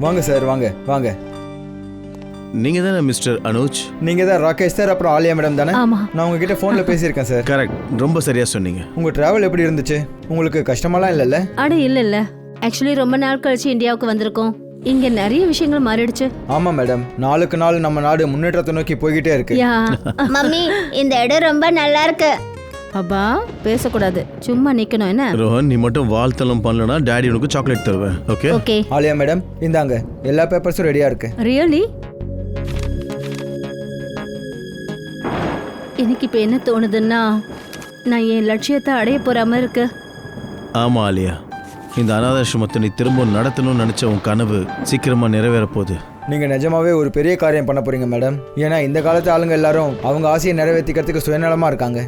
வாங்க சார், வாங்க வாங்க. நீங்க தானே மிஸ்டர் அனுஜ்? நீங்க தான் ராகேஷ் சார், அப்புறம் ஆலியா மேடம் தானே? ஆமா. நான் உங்ககிட்ட ஃபோனில் பேசியிருக்கேன் சார். கரெக்ட், ரொம்ப சரியா சொன்னீங்க. உங்கள் ட்ராவல் எப்படி இருந்துச்சு? உங்களுக்கு கஷ்டமெல்லாம் இல்லைல்ல? அட இல்ல ஆக்சுவலி ரொம்ப நாள் கழிச்சு இந்தியாவுக்கு வந்திருக்கோம். இங்க நிறைய விஷயங்கள் மாறிடுச்சு. ஆமாம் மேடம், நாளுக்கு நாள் நம்ம நாடு முன்னேற்றத்தை நோக்கி போய்கிட்டே இருக்கு. யா மம்மி இந்த இடம் ரொம்ப நல்லா இருக்கு. அப்பா பேசக்கூடாது, சும்மா நிக்கணும் என்ன? ரோஹன், நீ மட்டும் வாழ்த்தலும் பண்ணலனா டாடி உனக்கு சாக்லேட் தருவேன். Okay okay. ஆலியா மேடம், இந்தாங்க எல்லா பேப்பர்ஸும் ரெடியாக இருக்கு. ரியலி? எனக்கு இப்ப என்ன தோணுதுன்னா, நான் என் லட்சியத்தை அடைய போறாம இருக்கு. ஆமா ஆலியா, இந்த அனாதாசிரமத்தை நீ திரும்ப நடத்தணும்னு நினைச்ச உன் கனவு சீக்கிரமா நிறைவேற போகுது. நீங்கள் நிஜமாவே ஒரு பெரிய காரியம் பண்ண போறீங்க மேடம். ஏன்னா இந்த காலத்து ஆளுங்க எல்லாரும் அவங்க ஆசையை நிறைவேற்றிக்கிறதுக்கு சுயநலமாக இருக்காங்க.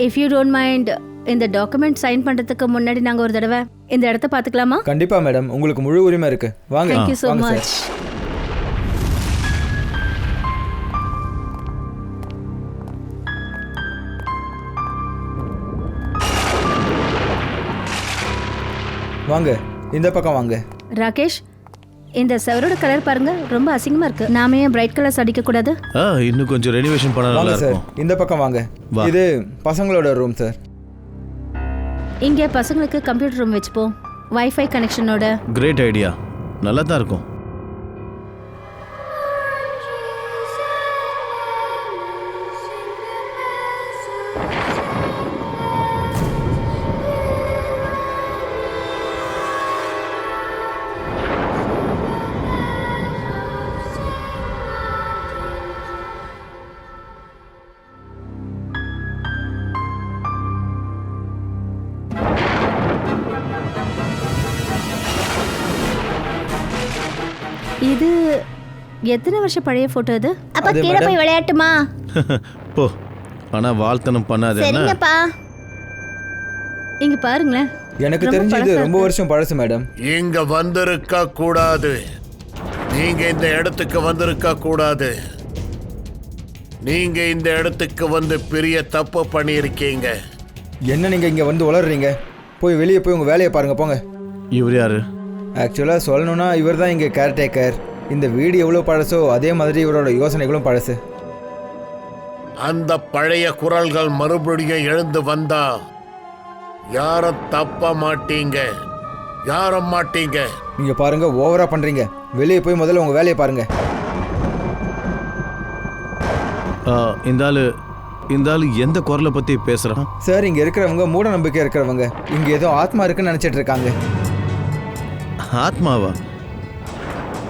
இஃப் யூ டோன்ட் மைண்ட், இந்த டாக்குமெண்ட் சைன் பண்றதுக்கு முன்னாடி நாங்க ஒரு தடவை இந்த இடத்த பாத்துக்கலாமா? கண்டிப்பா மேடம், உங்களுக்கு முழு உரிமை இருக்கு. வாங்க. Thank you so வாங்க much. சார். வாங்க, இந்த பக்கம் வாங்க. ராகேஷ், இந்த செவரோட கலர் பாருங்க, ரொம்ப அசிங்கமா இருக்கு. நாம ஏன் பிரைட் கலர்ஸ் அடிக்க கூடாது? இன்னும் கொஞ்சம் ரெனிவேஷன் பண்ணா நல்லா வாங்க சார், இருக்கும். இந்த பக்கம் வாங்க. வா. இது பசங்களோட ரூம் சார். இங்க பசங்களுக்கு கம்ப்யூட்டர் ரூம் வச்சுப்போம், வைஃபை கனெக்ஷனோட. கிரேட் ஐடியா, நல்லா தான் இருக்கும். இது எத்தனை வருஷம் பழைய போட்டோ இது? அப்ப அது கீழே மேடம். போய் விளையாட்டுமா? போ, ஆனா வாழ்த்தனம் பண்ணாத என்ன? சரிங்கப்பா. இங்க பாருங்களேன். எனக்கு ரொம்ப தெரிஞ்சு இது பழசா ரொம்ப இருக்கு. வருஷம் பழசு மேடம். இங்க வந்திருக்க கூடாது. நீங்க இந்த இடத்துக்கு வந்திருக்க கூடாது. நீங்க இந்த இடத்துக்கு வந்து பெரிய தப்பு பண்ணியிருக்கீங்க. என்ன நீங்க இங்க வந்து உளறீங்க? போய் வெளியே போய் உங்க வேலையை பாருங்க, போங்க. இவர் யாரு? ஆக்சுவலாக சொல்லணும்னா இவர் தான் இங்கே கேர்டேக்கர். இந்த வீடு எவ்வளோ பழசோ அதே மாதிரி இவரோட யோசனைகளும் பழசு. அந்த பழைய குரல்கள் மறுபடியும் எழுந்து வந்தா யாரும் தப்ப மாட்டீங்க, யாரும் மாட்டீங்க. நீங்கள் பாருங்க, ஓவரா பண்ணுறீங்க. வெளியே போய் முதல்ல உங்கள் வேலையை பாருங்க. இந்த ஆளு எந்த குரலை பத்தி பேசுறான்? சார், இங்கே இருக்கிறவங்க மூட நம்பிக்கை இருக்கிறவங்க. இங்கே ஏதோ ஆத்மா இருக்குன்னு நினச்சிட்டு இருக்காங்க. ஆத்மாவா?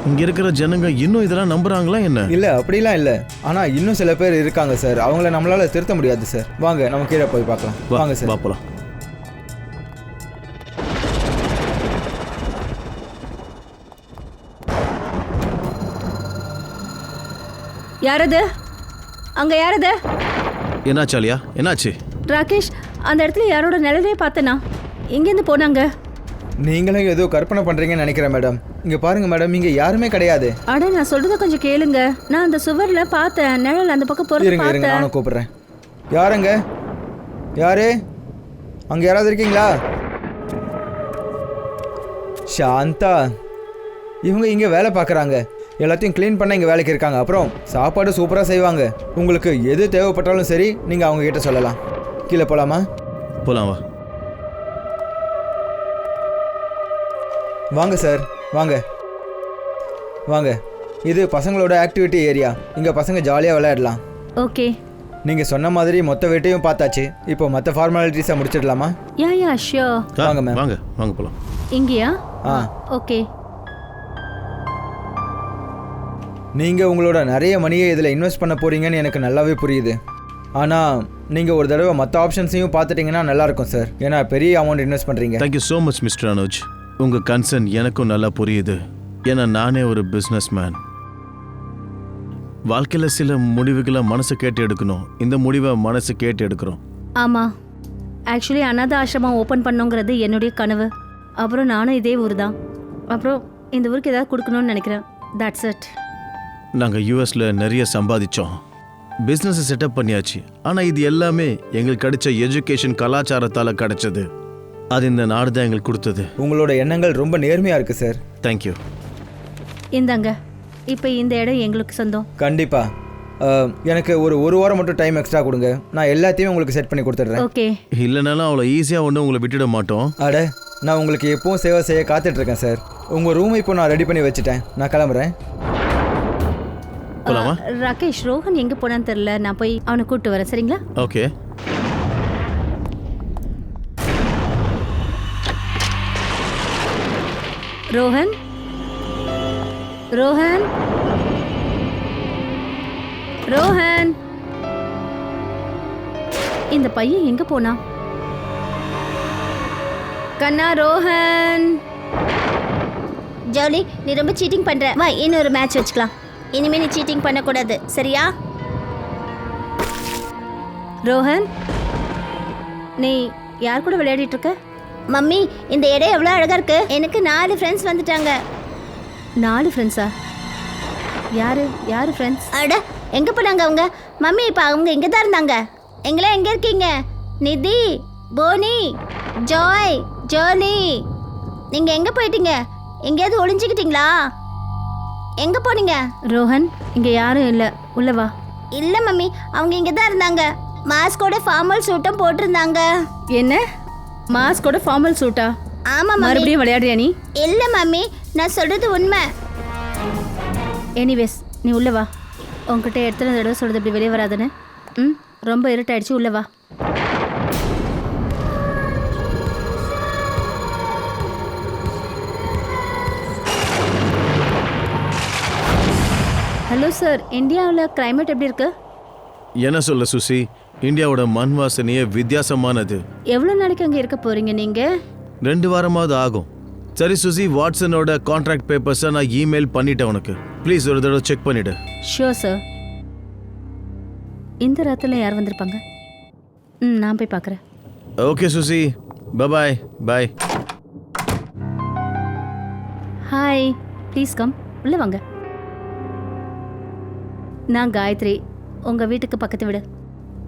இங்க இருக்கிற ஜனங்க இன்னும் இதெல்லாம் நம்புறாங்களா என்ன? இல்லை, அப்படிலாம் இல்லை. ஆனால் இன்னும் சில பேர் இருக்காங்க சார். அவங்கள நம்மளால திருத்த முடியாது சார். வாங்க, நம்ம கீழே போய் பார்க்கலாம். வாங்க சார். பாப்பலாம். யாரது? அங்க யாரது? என்னாச்சு ஆலியா, என்னாச்சு? ராகேஷ், அந்த இடத்துல யாரோட நிழலே பார்த்தனா? இங்கேருந்து போனாங்க. நீங்களும் ஏதோ கற்பனை பண்ணுறீங்கன்னு நினைக்கிறேன் மேடம். இங்கே பாருங்க மேடம், இங்கே யாருமே கிடையாது. அட, நான் சொல்றத கொஞ்சம் கேளுங்க. நான் அந்த சுவர்ல பார்த்தேன், நிழல் அந்த பக்கம் போறது இருங்க இருங்க, பார்த்தேன். நானும் கூப்பிடுறேன். யாருங்க? யாரு அங்கே யாராவது இருக்கீங்களா? சாந்தா, இவங்க இங்கே வேலை பார்க்குறாங்க. எல்லாத்தையும் க்ளீன் பண்ண இங்கே வேலைக்கு இருக்காங்க. அப்புறம் சாப்பாடு சூப்பராக செய்வாங்க. உங்களுக்கு எது தேவைப்பட்டாலும் சரி, நீங்கள் அவங்க கிட்ட சொல்லலாம். கீழே போகலாமா? போலாம் வா. வாங்க சார், வாங்க வாங்க. இது பசங்களோட ஆக்டிவிட்டி ஏரியா. இங்கே பசங்க ஜாலியாக விளையாடலாம். ஓகே. நீங்கள் சொன்ன மாதிரி மொத்த வீட்டையும் பார்த்தாச்சு. இப்போ மற்ற ஃபார்மாலிட்டிஸை முடிச்சிடலாமா? Yeah sure. வாங்க மேம். வாங்க வாங்க போலாம். இங்கயா? ஆ, ஓகே. நீங்கள் உங்களோட நிறைய மணியை இதில் இன்வெஸ்ட் பண்ண போகிறீங்கன்னு எனக்கு நல்லாவே புரியுது. ஆனால் நீங்கள் ஒரு தடவை மற்ற ஆப்ஷன்ஸையும் பார்த்துட்டிங்கன்னா நல்லாயிருக்கும் சார். ஏன்னா பெரிய அமௌண்ட் இன்வெஸ்ட் பண்ணுறீங்க. Thank you so much mister Anuj. உங்கள் கன்சர்ன் எனக்கும் நல்லா புரியுது. ஏன்னா நானே ஒரு பிஸ்னஸ் மேன். வாழ்க்கையில் சில முடிவுகளை மனசு கேட்டு எடுக்கணும். இந்த முடிவை மனசு கேட்டு எடுக்கிறோம். ஆமா, ஆக்சுவலி அனாதை ஆசிரமம் ஓப்பன் பண்ணுங்கிறது என்னுடைய கனவு. அப்புறம் நானும் இதே ஊர் தான். அப்புறம் இந்த ஊருக்கு ஏதாவது கொடுக்கணும்னு நினைக்கிறேன். That's it. நாங்கள் யூஎஸில் நிறைய சம்பாதிச்சோம், பிஸ்னஸை செட்டப் பண்ணியாச்சு. ஆனால் இது எல்லாமே எங்களுக்கு கிடைச்ச எஜுகேஷன் கலாச்சாரத்தால் கிடைச்சது. அது இந்த நாடு தான் எங்களுக்கு கொடுத்தது. உங்களோட எண்ணங்கள் ரொம்ப நேர்மையாக இருக்குது சார். தேங்க்யூ. இந்தாங்க, இப்போ இந்த இடம் எங்களுக்கு சொந்தம். கண்டிப்பாக எனக்கு ஒரு வாரம் மட்டும் டைம் எக்ஸ்ட்ரா கொடுங்க. நான் எல்லாத்தையும் உங்களுக்கு செட் பண்ணி கொடுத்துட்றேன். ஓகே. இல்லைனாலும் அவ்வளோ ஈஸியாக ஒன்றும் உங்களை விட்டுட மாட்டோம். அட, நான் உங்களுக்கு எப்பவும் சேவை செய்ய காத்துட்ருக்கேன் சார். உங்கள் ரூமை இப்போ நான் ரெடி பண்ணி வச்சுட்டேன். நான் கிளம்புறேன். போலாமா? ராகேஷ், ரோஹன் எங்கே போனான்னு தெரில. நான் போய் அவனை கூப்பிட்டு வரேன், சரிங்களா? ஓகே. ரோஹன், ரோஹன், ரோஹன், இந்த பையன் எங்க போனா? கண்ணா, ரோஹன். ஜாலி, நீ ரொம்ப சீட்டிங் பண்ற. வா, இன்னொரு மேட்ச் வச்சுக்கலாம். இனிமே நீ சீட்டிங் பண்ணக்கூடாது, சரியா? ரோஹன், நீ யார் கூட விளையாடிட்டு இருக்க? மம்மி, இந்த இடம் எவ்வளோ அழகா இருக்கு. எனக்கு 4 ஃப்ரெண்ட்ஸ் வந்துட்டாங்க. 4 ஃப்ரெண்ட்ஸா? யாரு யாரு ஃப்ரெண்ட்ஸ்? அட, எங்க போனாங்க அவங்க? மம்மி, இப்போ அவங்க இங்கே தான் இருந்தாங்க. எங்களாம் எங்கே இருக்கீங்க? நிதி, போனி, ஜாய், ஜோலி, நீங்கள் எங்கே போயிட்டீங்க? எங்கேயாவது ஒளிஞ்சுக்கிட்டீங்களா? எங்கே போனீங்க? ரோஹன், இங்க யாரும் இல்லை, உள்ள வா. இல்லை மம்மி, அவங்க இங்கே தான் இருந்தாங்க. மாஸ்கோட ஃபார்மல் சூட்டும் போட்டிருந்தாங்க. என்ன, மாஸ்கோட ஃபார்மல் சூட்டா? ஆமாம் மம்மி. மறுபடியும் விளையாடுறியா நீ? இல்லை மம்மி, நான் சொல்கிறது உண்மை. எனிவேஸ், நீ உள்ள வா. உன்கிட்ட எத்தனை தடவை சொல்றது இப்படி வெளியே வராதுன்னு? ம், ரொம்ப இருட்டாயிடுச்சு, உள்ள வா. ஹலோ சார், இந்தியாவில் கிளைமேட் எப்படி இருக்கு? என்ன சொல்ல சுசி, இந்தியாவோட மண் வாசனையே வித்தியாசமானது. எவ்வளோ நாளைக்கு அங்கே இருக்க போறீங்க நீங்க? 2 வாரமாவது ஆகும். சரி சுசி, வாட்ஸனோட கான்ட்ராக்ட் பேப்பர்ஸை நான் இமெயில் பண்ணிட்டேன் உனக்கு. ப்ளீஸ் ஒரு தடவை செக் பண்ணிவிடு. Sure sir. இந்த ராத்திரில் யார் வந்திருப்பாங்க? ம், நான் போய் பார்க்குறேன். Okay Susi, bye bye. Hi, please come, உள்ளே வாங்க. நான் காயத்ரி, உங்கள் வீட்டுக்கு பக்கத்து வீடு.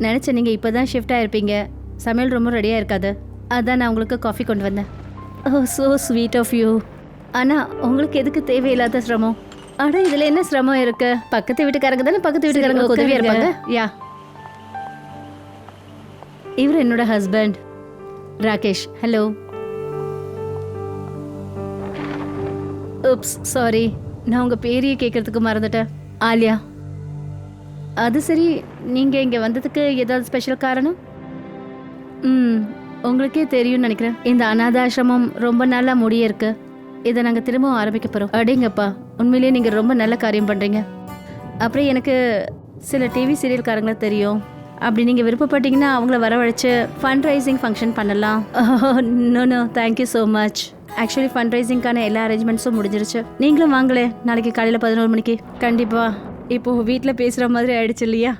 நினச்சேன் நீங்கள் இப்போ தான் ஷிஃப்ட் ஆகிருப்பீங்க, சமையல் ரொம்ப ரெடியாக இருக்காது, அதான் நான் உங்களுக்கு காஃபி கொண்டு வந்தேன். ஓ, ஸோ ஸ்வீட் ஆஃப் யூ. ஆனால் உங்களுக்கு எதுக்கு தேவையில்லாத சிரமம்? அட, இதில் என்ன சிரமம் இருக்கு? பக்கத்து வீட்டுக்காரங்க தானே பக்கத்து வீட்டுக்காரங்க உதவியாக இருப்பாங்க. யா, இவர் என்னோட ஹஸ்பண்ட் ராகேஷ். ஹலோ. உப்ஸ், சாரி, நான் உங்கள் பேரையே கேட்குறதுக்கு மறந்துட்டேன். ஆலியா. அது சரி, நீங்கள் இங்கே வந்ததுக்கு ஏதாவது ஸ்பெஷல் காரணம்? ம், உங்களுக்கே தெரியும்னு நினைக்கிறேன். இந்த அனாதாசிரமம் ரொம்ப நாளாக முடிய இருக்கு. இதை நாங்கள் திரும்பவும் ஆரம்பிக்க போகிறோம். அடேங்கப்பா, உண்மையிலேயே நீங்கள் ரொம்ப நல்ல காரியம் பண்ணுறீங்க. அப்புறம் எனக்கு சில டிவி சீரியல்காரங்களை தெரியும். அப்படி நீங்கள் விருப்பப்பட்டீங்கன்னா அவங்கள வரவழைச்சு ஃபண்ட் ரைசிங் ஃபங்க்ஷன் பண்ணலாம். No, thank you so much. Actually fund ரைசிங்கான எல்லா அரேஞ்ச்மெண்ட்ஸும் முடிஞ்சிருச்சு. நீங்களும் வாங்களே, நாளைக்கு காலையில் 11 மணிக்கு. கண்டிப்பாக. இப்போ வீட்டில் பேசுகிற மாதிரி ஆயிடுச்சு இல்லையா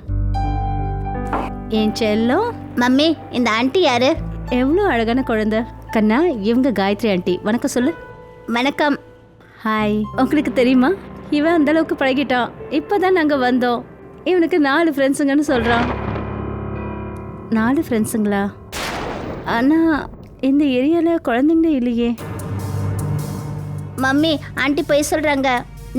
என் செல்லம்? மம்மி, இந்த ஆண்டி யாரு? எவ்வளோ அழகான குழந்தை. கண்ணா, இவங்க காயத்ரி ஆண்டி. வணக்கம் சொல்லு. வணக்கம். ஹாய். உங்களுக்கு தெரியுமா, இவன் அந்த அளவுக்கு பழகிட்டான். இப்போ தான் நாங்கள் வந்தோம். இவனுக்கு 4 ஃப்ரெண்ட்ஸுங்கன்னு சொல்கிறான். 4 ஃப்ரெண்ட்ஸுங்களா? ஆனால் இந்த ஏரியாவில் குழந்தைங்களே இல்லையே. மம்மி, ஆண்டி போய் சொல்கிறாங்க.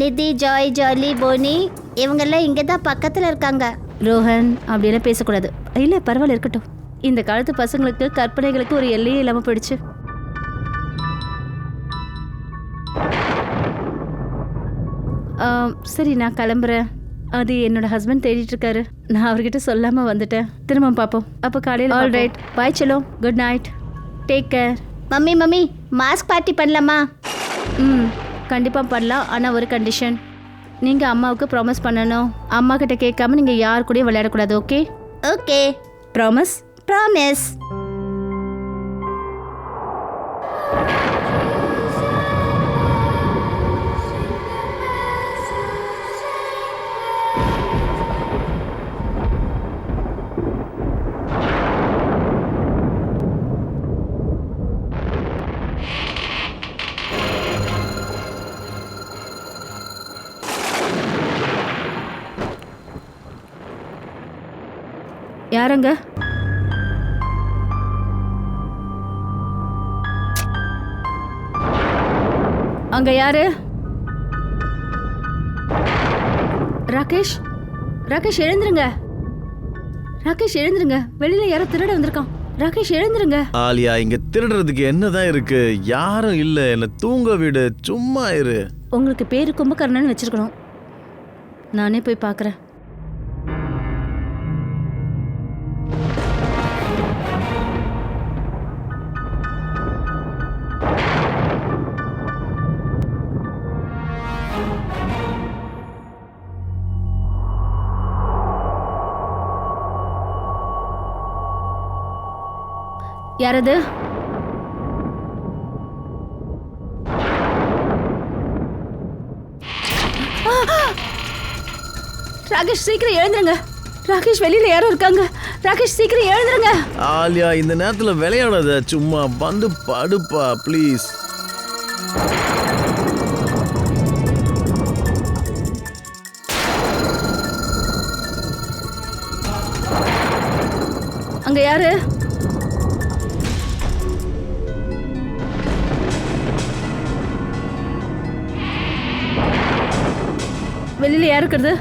நிதி, ஜாய், ஜாலி, போனி இவங்கெல்லாம் இங்கே தான் பக்கத்தில் இருக்காங்க. ரோஹன், அப்படியெல்லாம் பேசக்கூடாது. இல்லை, பரவாயில்ல, இருக்கட்டும். இந்த காலத்து பசங்களுக்கு கற்பனைகளுக்கு ஒரு எல்லையே இல்லாமல் போயிடுச்சு. சரி, நான் கிளம்புறேன். அது என்னோட ஹஸ்பண்ட் தேடிட்டு இருக்காரு. நான் அவர்கிட்ட சொல்லாமல் வந்துட்டேன். திரும்ப பார்ப்போம். அப்போ காலையில். ஆல் ரைட், பாய் செல்லோ. Good night, take care. Mummy, mask party பண்ணலாமா? ம், கண்டிப்பாக பண்ணலாம். ஆனால் ஒரு கண்டிஷன். நீங்கள் அம்மாவுக்கு ப்ராமிஸ் பண்ணணும். அம்மா கிட்ட கேட்காம நீங்கள் யார் கூடயும் விளையாடக்கூடாது. ஓகே? Okay, promise? ப்ராமிஸ். யாருங்க? அங்க யாரு? ராகேஷ் ராகேஷ் எழுந்துருங்க. ராகேஷ் எழுந்துருங்க. வெளியில யாரோ திருட வந்திருக்கான். ராகேஷ் எழுந்துருங்க. ஆலியா, இங்க திருடுறதுக்கு என்னதான் இருக்கு? யாரும் இல்ல, என்ன தூங்க விடு, சும்மா இரு. உங்களுக்கு பேரு கும்பகர்ணன் வச்சிருக்கணும். நானே போய் பார்க்கறேன். யாரது? ராகேஷ் சீக்கிரம் எழுந்துருங்க. ராகேஷ் வெளியில யாரோ இருக்காங்க. ராகேஷ் சீக்கிரம் எழுந்துருங்க. ஆலியா, இந்த நேரத்துல விளையாடாத, சும்மா வந்து படுப்பா ப்ளீஸ். அங்க யாரு? வெளியில யாரு இருக்கிறது?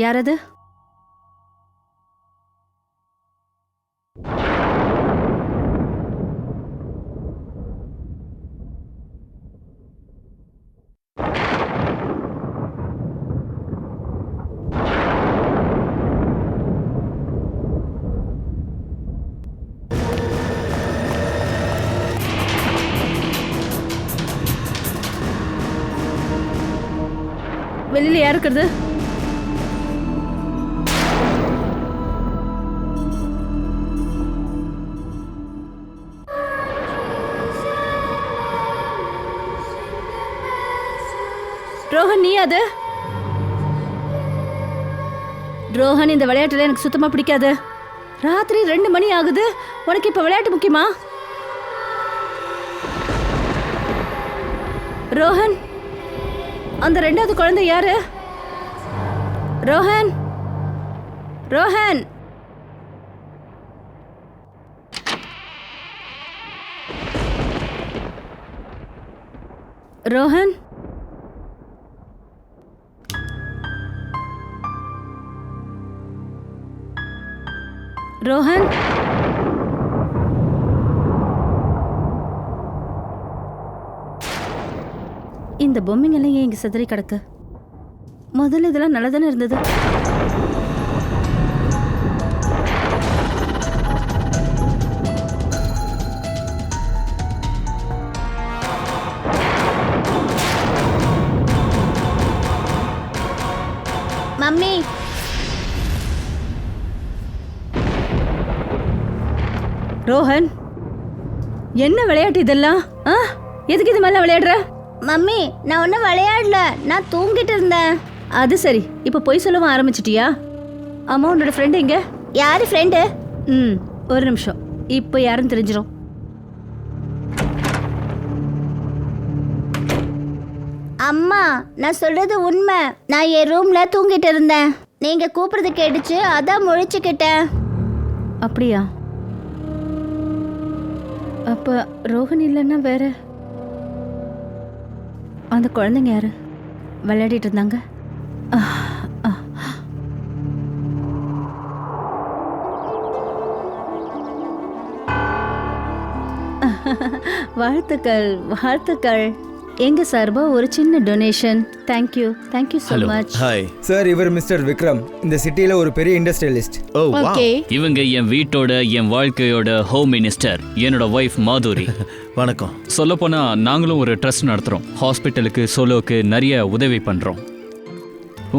யாரது? வெளியில யாரு இருக்கிறது? ரோஹன், நீ அது? ரோஹன், இந்த விளையாட்டுல எனக்கு சுத்தமா பிடிக்காது. ராத்திரி 2 மணி ஆகுது. உனக்கு இப்ப விளையாட்டு முக்கியமா? ரோஹன், அந்த 2வது குழந்தை யாரு? ரோஹன், ரோஹன். ரோஹன், ரோஹன். இந்த பொம்மைங்கெல்லாம் ஏன் இங்க சிதறி கிடக்கு? முதல்ல இதெல்லாம் நல்லா தானே இருந்தது. மம்மி, ரோஹன், என்ன விளையாட்டு இதெல்லாம்? எதுக்கு இது மாதிரிலாம் விளையாடுற? மம்மி, நான் ஒன்றும் விளையாடல, நான் தூங்கிட்டு இருந்தேன். அது சரி, இப்போ பொய் சொல்லவும் ஆரம்பிச்சிட்டியா? அம்மா, உன்னோட ஃப்ரெண்டு எங்க? யாரு ஃப்ரெண்டு? ஒரு நிமிஷம். இப்போ யாருன்னு தெரிஞ்சிடும். அம்மா, நான் சொல்றது உண்மை. நான் என் ரூம்ல தூங்கிட்டு இருந்தேன். நீங்க கூப்பிடுறது கேட்டுச்சு, அதான் முழிச்சுக்கிட்டேன். அப்படியா? அப்ப ரோஹன் இல்லைன்னா வேற? அந்த குழந்தைங்க யாரு விளையாடிட்டு இருந்தாங்க? வாழ்த்துக்கள், வாழ்த்துக்கள். எங்க சார்பா ஒரு சின்ன donation. Thank you, thank you so much. Hi sir, இவர் மிஸ்டர் விக்ரம். இந்த சிட்டியில் ஒரு பெரிய இண்டஸ்ட்ரியலிஸ்ட். ஓ வாவ். இவங்க என் வீட்டோட என் வாழ்க்கையோட ஹோம் மினிஸ்டர், என்னோட ஒய்ஃப் மாதுரி. வணக்கம். சொல்லப்போனா நாங்களும் ஒரு ட்ரஸ்ட் நடத்துறோம். ஹாஸ்பிட்டலுக்கு, சோலோக்கு நிறைய உதவி பண்றோம்.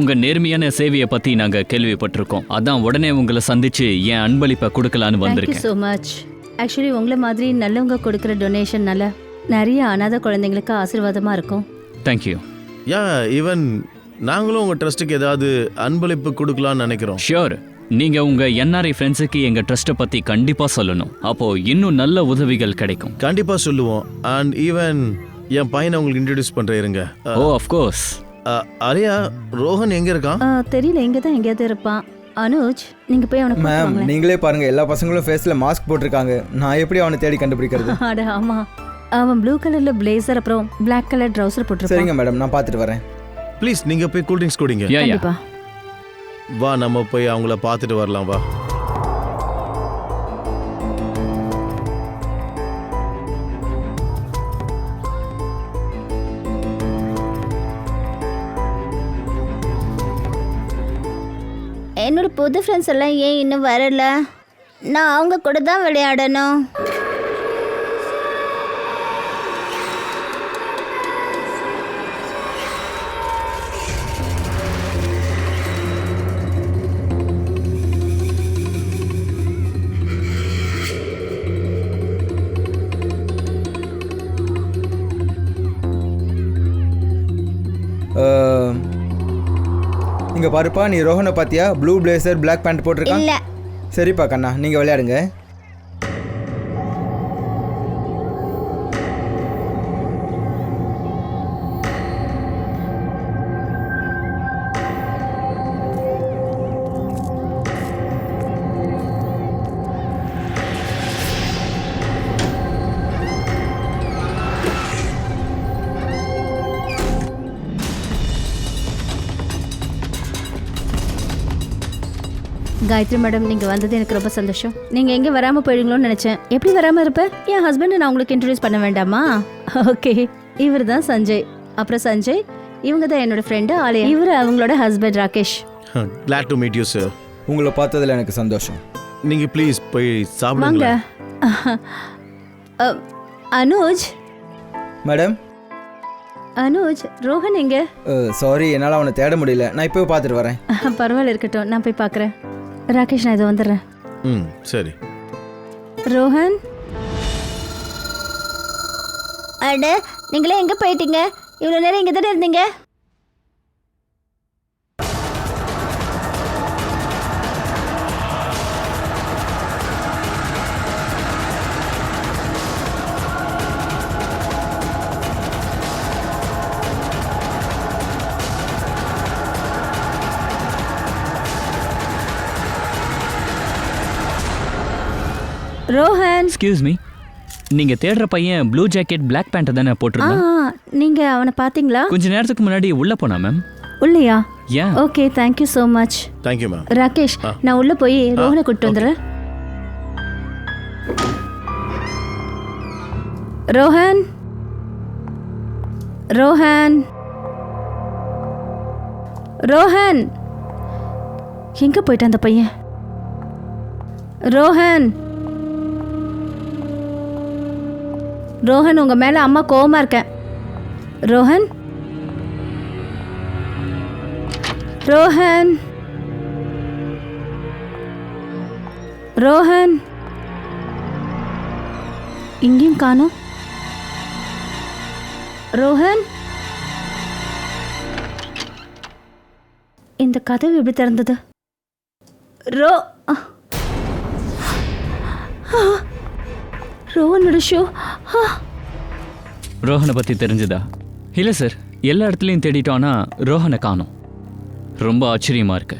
உங்க நேர்மையான சேவையை பத்தி நாங்க கேள்விப்பட்டிருக்கோம். அதான் உடனே உங்களை சந்திச்சு என் அன்பளிப்பை கொடுக்கலான்னு தேங்க்யூ வந்திருக்கேன். so much. ஆக்சுவலி உங்களை மாதிரி நல்லவங்க கொடுக்குற டொனேஷன்னால நிறைய அனாதை குழந்தைங்களுக்கு ஆசீர்வாதமா இருக்கும். தேங்க்யூ. யா, ஈவன் நாங்களும் உங்க ட்ரஸ்ட்டுக்கு ஏதாவது அன்பளிப்பு கொடுக்கலாம்னு நினைக்கிறோம். ஷியோர். நீங்க உங்க என்ஆர்ஐ ஃப்ரெண்ட்ஸுக்கு எங்க ட்ரஸ்ட்டை பத்தி கண்டிப்பா சொல்லணும். அப்போ இன்னும் நல்ல உதவிகள் கிடைக்கும். கண்டிப்பா சொல்லுவோம். அண்ட் ஈவன் என் பையனை உங்களுக்கு இன்ட்ரடியூஸ் பண்றேன் இருங்க. ஓ ஆஃப் கோர்ஸ். அரியா, ரோஹன் எங்க இருக்கான்? தெரியல, இங்கே தான் எங்கேயாவது இருப்பான். அனுஜ் நீங்க போய் அவனை கூட்டிட்டு மேம் வாங்களேன். நீங்களே பாருங்க, எல்லா பசங்களும் ஃபேஸில் மாஸ்க் போட்டிருக்காங்க. நான் எப்படி அவனை தேடி கண்டுபிடிக்கிறது? அட ஆமா, அவன் ப்ளூ கலர்ல பிளேசர் அப்புறம் Black கலர் ட்ரவுசர் போட்டிருப்பான். சரிங்க மேடம், நான் பார்த்துட்டு வரேன். ப்ளீஸ் நீங்க போய் கூல் ட்ரிங்க்ஸ் குடிங்க. யா யா கண்டிப்பா. வா நம்ம போய் அவங்கள பார்த்துட்டு வரலாம் வா. என்னோட புது ஃப்ரெண்ட்ஸ் எல்லாம் ஏன் இன்னும் வரல? நான் அவங்க கூட தான் விளையாடணும். இங்கே பாருப்பா, நீ ரோஹனை பார்த்தியா? ப்ளூ பிளேசர் Black பேண்ட் போட்டிருக்கான். இல்ல, சரிப்பா கண்ணா, நீங்கள் விளையாடுங்க. காயத்ரி மேடம், நீங்க வந்தது எனக்கு ரொம்ப சந்தோஷம். நீங்க எங்க வராம போயிடுங்களோன்னு நினைச்சேன். எப்படி வராம இருப்ப? என் ஹஸ்பண்ட் நான் உங்களுக்கு இன்ட்ரோடியூஸ் பண்ண வேண்டாமா? ஓகே, இவர் தான் சஞ்சய். அப்புறம் சஞ்சய், இவங்க தான் என்னோட ஃப்ரெண்டு ஆலயா. இவர் அவங்களோட husband Rakesh. Glad to meet you sir. உங்களை பார்த்ததில் எனக்கு சந்தோஷம். நீங்க ப்ளீஸ் போய் வாங்க. சாப்பிடுங்க. அனுஜ், மேடம் அனுஜ், ரோஹன் எங்க? சாரி, என்னால் அவனை தேட முடியல. நான் இப்போ பார்த்துட்டு வரேன். பரவாயில்ல, இருக்கட்டும், நான் போய் பார்க்குறேன். ராகேஷ், நான் இதை வந்துடுறேன். சரி. ரோஹன், அட நீங்களே எங்க போயிட்டீங்க? இவ்வளோ நேரம் இங்கே தானே இருந்தீங்க. ரோஹன். எக்ஸ்கியூஸ் மீ, நீங்க தேடுற பையன் ப்ளூ ஜாக்கெட் Black பேண்ட் தானே போட்டிருந்தான்? நீங்க அவனை பார்த்தீங்களா? கொஞ்ச நேரத்துக்கு முன்னாடி உள்ள போனா மேம். உள்ளையா? ஏன்? Okay, thank you so much. Thank you ma'am. Rakesh, நான் உள்ள போய் ரோஹனை கூட்டிட்டு வந்துடுறேன். ரோஹன், ரோஹன், ரோஹன், எங்க போயிட்டான் அந்த பையன்? ரோஹன், ரோஹன், உங்க மேல அம்மா கோவமா இருக்கேன். ரோஹன், ரோஹன், ரோஹன், இங்கேயும் காணோம். ரோஹன், இந்த கதவு எப்படி திறந்தது? ரோஹனோட ஷோ. ரோஹனை பத்தி தெரிஞ்சுதா? இல்ல சார், எல்லா இடத்துலையும் தேடிட்டோன்னா ரோஹனை காணோம். ரொம்ப ஆச்சரியமா இருக்கு.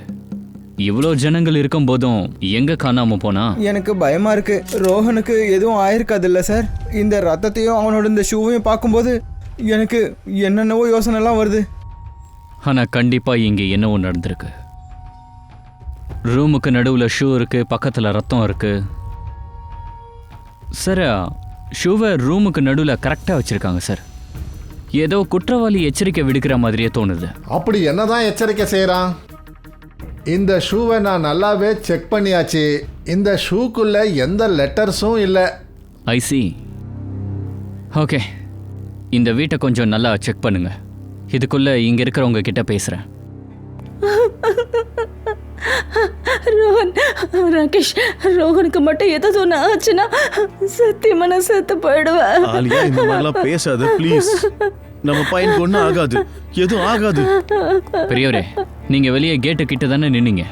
இவ்வளோ ஜனங்கள் இருக்கும் போதும் எங்க காணாம போனா? எனக்கு பயமா இருக்கு. ரோஹனுக்கு எதுவும் ஆயிருக்காது இல்லை சார்? இந்த ரத்தத்தையும் அவனோட இந்த ஷூவையும் பார்க்கும்போது எனக்கு என்னென்னவோ யோசனைலாம் வருது. ஆனா கண்டிப்பா இங்க என்னவோ நடந்திருக்கு. ரூமுக்கு நடுவுல ஷூ இருக்கு, பக்கத்துல ரத்தம் இருக்கு. சார், ஷூவை ரூமுக்கு நடுவுல கரெக்டா வச்சிருக்காங்க சார். ஏதோ குற்றவாளி எச்சரிக்கை விடுக்கிற மாதிரியே தோணுது. அப்படி என்னதான் எச்சரிக்கை செய்கிறான்? இந்த ஷூவை நான் நல்லாவே செக் பண்ணியாச்சு. இந்த ஷூக்குள்ள எந்த லெட்டர்ஸும் இல்லை. ஐ சி. ஓகே, இந்த வீட்டை கொஞ்சம் நல்லா செக் பண்ணுங்க. இதுக்குள்ள இங்க இருக்கிறவங்க கிட்ட பேசுறேன். ரோஹன், ராகேஷ், ரோஹனுக்கு மட்டும் எதாவது ஒன்று ஆச்சுன்னா சத்தியமா நான் செத்து போயிடுவேன். ஆலியா, இந்த மாதிரிலாம் பேசாத ப்ளீஸ். நம்ம பையனுக்கு ஒன்றும் ஆகாது, எதுவும் ஆகாது. பெரியவரே, நீங்க வெளியே கேட்டு கிட்ட தானே நின்னீங்க.